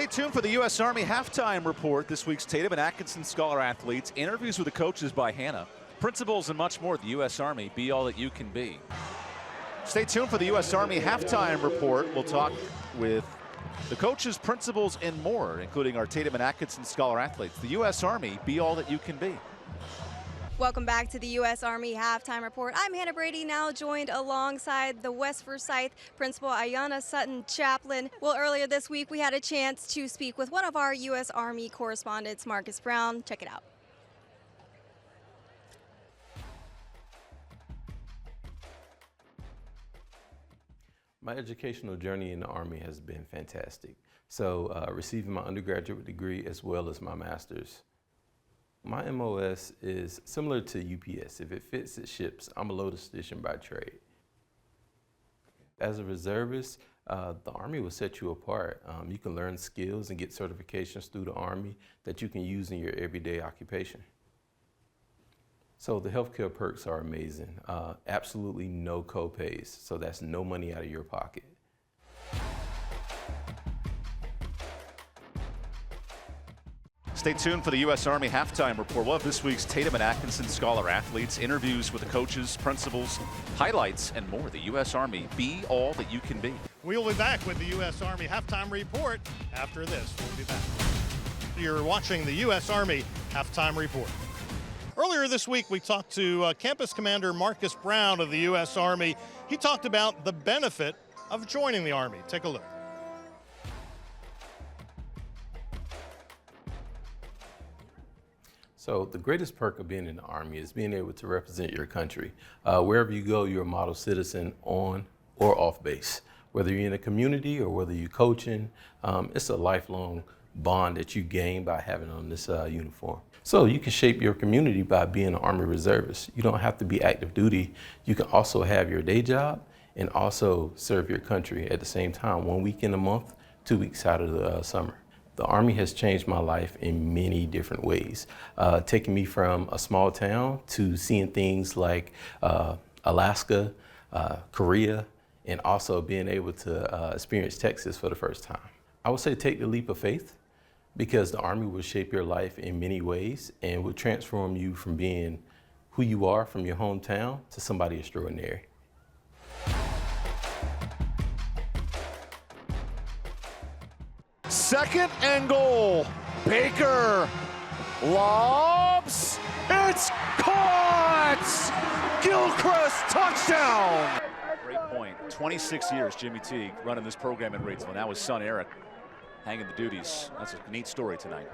Stay tuned for the U.S. Army halftime report. This week's Tatum and Atkinson Scholar athletes, interviews with the coaches by Hannah, principals, and much more. The U.S. Army, be all that you can be. Stay tuned for the U.S. Army halftime report. We'll talk with the coaches, principals, and more, including our Tatum and Atkinson Scholar athletes. The U.S. Army, be all that you can be. Welcome back to the U.S. Army Halftime Report. I'm Hannah Brady, now joined alongside the West Forsyth Principal Ayanna Sutton-Chaplin. Well, earlier this week, we had a chance to speak with one of our U.S. Army correspondents, Marcus Brown. Check it out. My educational journey in the Army has been fantastic. So receiving my undergraduate degree as well as my master's. My MOS is similar to UPS. If it fits, it ships. I'm a logistician by trade. As a reservist, the Army will set you apart. You can learn skills and get certifications through the Army that you can use in your everyday occupation. So the healthcare perks are amazing. Absolutely no co-pays, so that's no money out of your pocket. Stay tuned for the U.S. Army halftime report. We'll have this week's Tatum and Atkinson Scholar athletes, interviews with the coaches, principals, highlights, and more. The U.S. Army, be all that you can be. We'll be back with the U.S. Army halftime report after this. We'll be back. You're watching the U.S. Army halftime report. Earlier this week, we talked to Campus Commander Marcus Brown of the U.S. Army. He talked about the benefit of joining the Army. Take a look. So the greatest perk of being in the Army is being able to represent your country. Wherever you go, you're a model citizen on or off base. Whether you're in a community or whether you're coaching, it's a lifelong bond that you gain by having on this uniform. So you can shape your community by being an Army reservist. You don't have to be active duty. You can also have your day job and also serve your country at the same time, 1 week in a month, 2 weeks out of the summer. The Army has changed my life in many different ways, taking me from a small town to seeing things like Alaska, Korea, and also being able to experience Texas for the first time. I would say take the leap of faith, because the Army will shape your life in many ways and will transform you from being who you are from your hometown to somebody extraordinary. Second and goal. Baker lobs. It's caught! Gilchrist touchdown! Great point. 26 years Jimmy Teague running this program in Reidsville. Now his son Eric hanging the duties. That's a neat story tonight.